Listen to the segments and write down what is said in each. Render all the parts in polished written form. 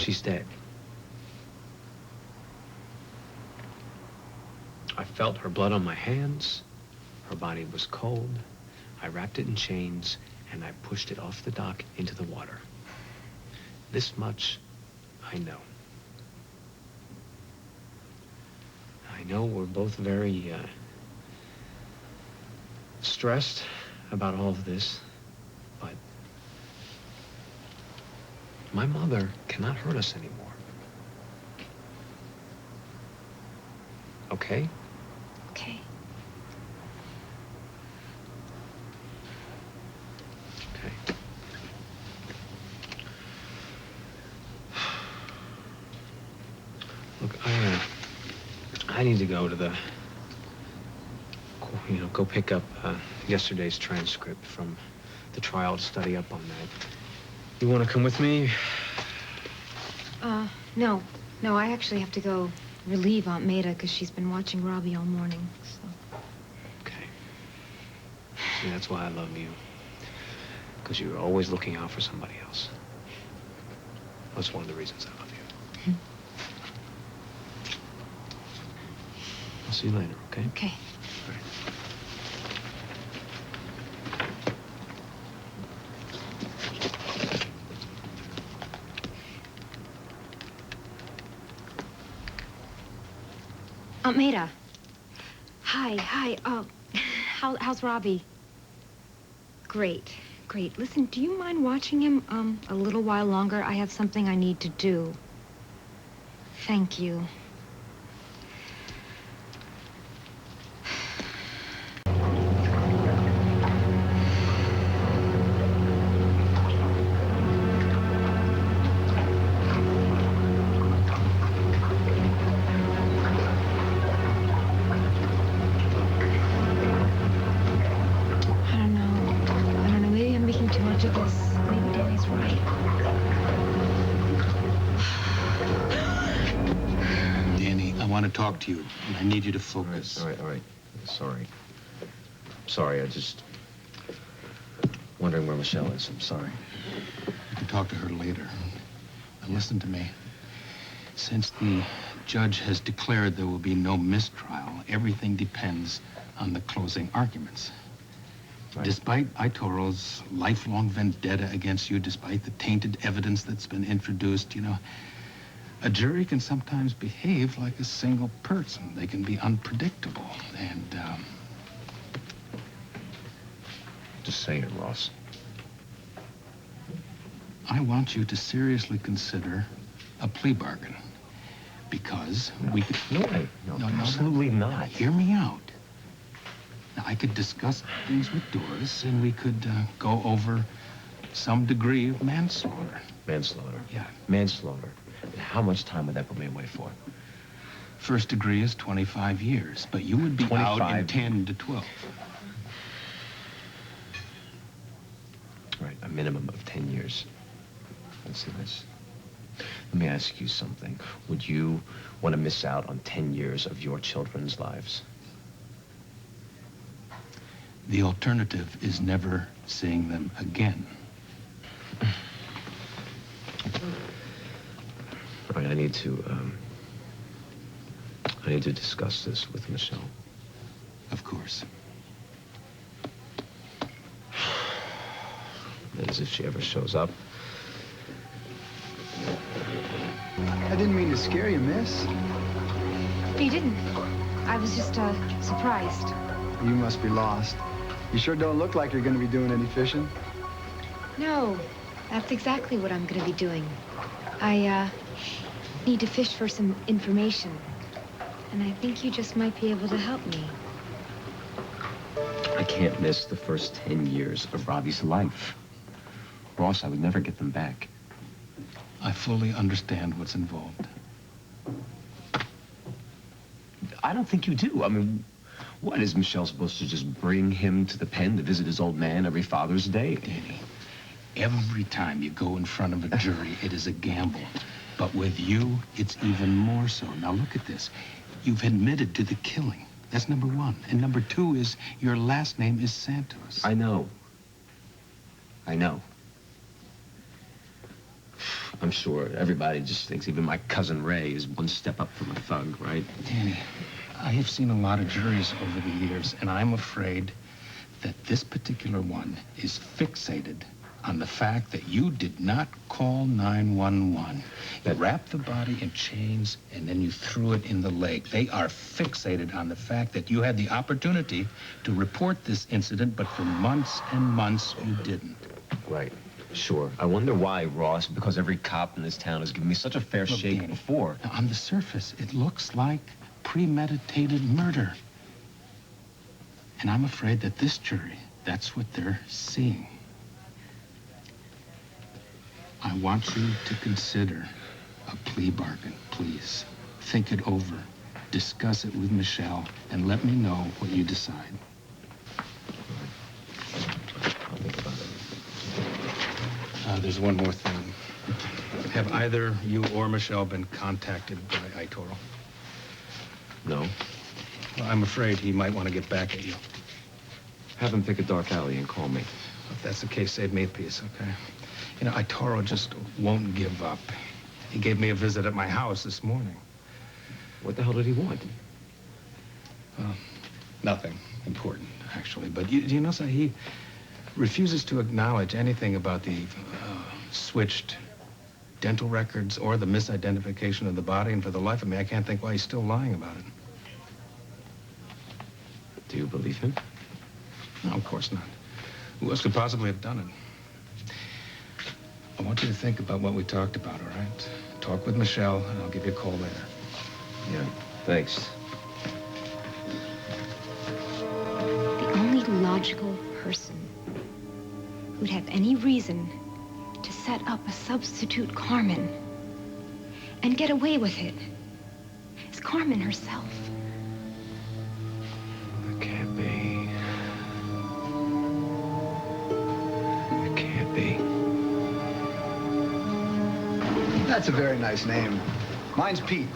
She's dead. I felt her blood on my hands. Her body was cold. I wrapped it in chains, and I pushed it off the dock into the water. This much I know. I know we're both very stressed about all of this, but my mother cannot hurt us anymore. Okay? Okay. Okay. Look, I need to go to the, go pick up yesterday's transcript from the trial to study up on that. You want to come with me? No. No, I actually have to go relieve Aunt Maida because she's been watching Robbie all morning, so. Okay. See, that's why I love you. Because you're always looking out for somebody else. That's one of the reasons I love you. I'll see you later, okay? Okay. All right. Aunt Maida. Hi. How's Robbie? Great. Listen, do you mind watching him, a little while longer? I have something I need to do. Thank you. I want to talk to you, and I need you to focus. All right. Sorry, I just wondering where Michelle is. I'm sorry. You can talk to her later. Now listen to me. Since the judge has declared there will be no mistrial, everything depends on the closing arguments. Right. Despite Aitoro's lifelong vendetta against you, despite the tainted evidence that's been introduced, a jury can sometimes behave like a single person. They can be unpredictable, and, Just say it, Ross. I want you to seriously consider a plea bargain, because we could... No, absolutely not. Hear me out. Now, I could discuss things with Doris, and we could go over some degree of manslaughter. Manslaughter? Yeah. Manslaughter. How much time would that put me away for? First degree is 25 years, but you would be 25. out in 10 to 12. Right, a minimum of 10 years. Let's see this. Let me ask you something. Would you want to miss out on 10 years of your children's lives? The alternative is never seeing them again. All right, I need to discuss this with Michelle. Of course. As if she ever shows up. I didn't mean to scare you, miss. You didn't. I was just, surprised. You must be lost. You sure don't look like you're going to be doing any fishing. No, that's exactly what I'm going to be doing. I, need to fish for some information. And I think you just might be able to help me. I can't miss the first 10 years of Robbie's life. Ross, I would never get them back. I fully understand what's involved. I don't think you do. I mean, what, is Michelle supposed to just bring him to the pen to visit his old man every Father's Day? Danny, every time you go in front of a jury, it is a gamble. But with you, it's even more so. Now look at this. You've admitted to the killing. That's number one. And number two is your last name is Santos. I know. I'm sure everybody just thinks even my cousin Ray is one step up from a thug, right? Danny, I have seen a lot of juries over the years, and I'm afraid that this particular one is fixated on the fact that you did not call 911. You wrapped the body in chains, and then you threw it in the lake. They are fixated on the fact that you had the opportunity to report this incident, but for months and months you didn't. Right. Sure. I wonder why, Ross, because every cop in this town has given me such a fair shake Danny, before. Now, on the surface, it looks like premeditated murder. And I'm afraid that this jury, that's what they're seeing. I want you to consider a plea bargain, please. Think it over. Discuss it with Michelle, and let me know what you decide. There's one more thing. Have either you or Michelle been contacted by Itoro? No. Well, I'm afraid he might want to get back at you. Have him pick a dark alley and call me. If that's the case, save me a piece, okay? You know, Itoro just won't give up. He gave me a visit at my house this morning. What the hell did he want? Nothing important, actually. But you know, sir, he refuses to acknowledge anything about the switched dental records or the misidentification of the body, and for the life of me, I can't think why he's still lying about it. Do you believe him? No, of course not. Who else could possibly have done it? I want you to think about what we talked about, all right? Talk with Michelle, and I'll give you a call later. Yeah, thanks. The only logical person who'd have any reason to set up a substitute Carmen and get away with it is Carmen herself. It can't be. It can't be. That's a very nice name. Mine's Pete.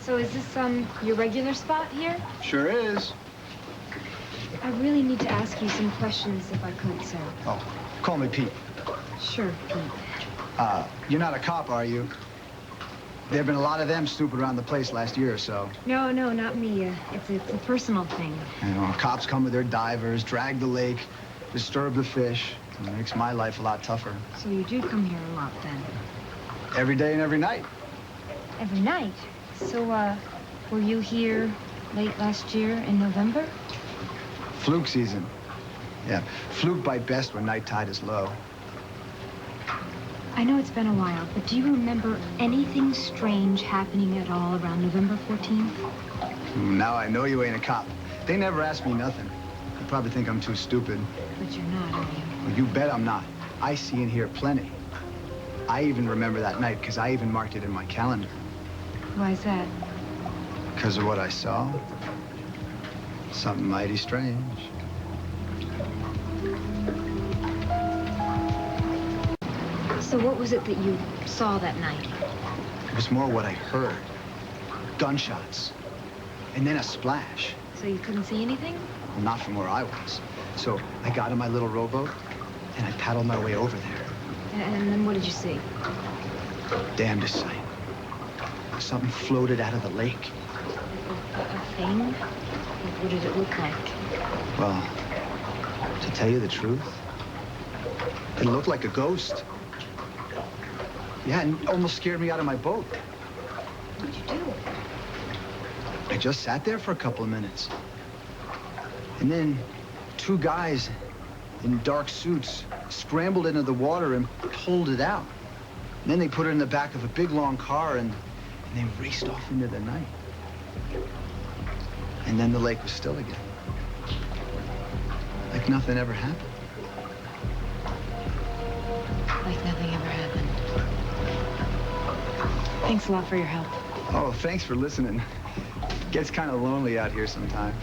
So is this, your regular spot here? Sure is. I really need to ask you some questions if I could, sir. Oh, call me Pete. Sure, Pete. You're not a cop, are you? There have been a lot of them snooping around the place last year or so. No, not me. It's a personal thing. You know, cops come with their divers, drag the lake, disturb the fish. It makes my life a lot tougher. So you do come here a lot, then? Every day and every night. Every night? So, were you here late last year in November? Fluke season. Yeah, fluke bite best when night tide is low. I know it's been a while, but do you remember anything strange happening at all around November 14th? Now I know you ain't a cop. They never ask me nothing. You probably think I'm too stupid. But you're not, are you? Well, you bet I'm not. I see and hear plenty. I even remember that night because I even marked it in my calendar. Why is that? Because of what I saw. Something mighty strange. So what was it that you saw that night? It was more what I heard. Gunshots. And then a splash. So you couldn't see anything? Well, not from where I was. So I got in my little rowboat, and I paddled my way over there. And then what did you see? Damnedest sight. Something floated out of the lake. A thing? What did it look like? Well, to tell you the truth, it looked like a ghost. Yeah, and almost scared me out of my boat. What'd you do? I just sat there for a couple of minutes. And then two guys in dark suits scrambled into the water and pulled it out. And then they put it in the back of a big, long car, and they raced off into the night. And then the lake was still again. Like nothing ever happened. Like nothing ever happened. Thanks a lot for your help. Oh, thanks for listening. Gets kind of lonely out here sometimes.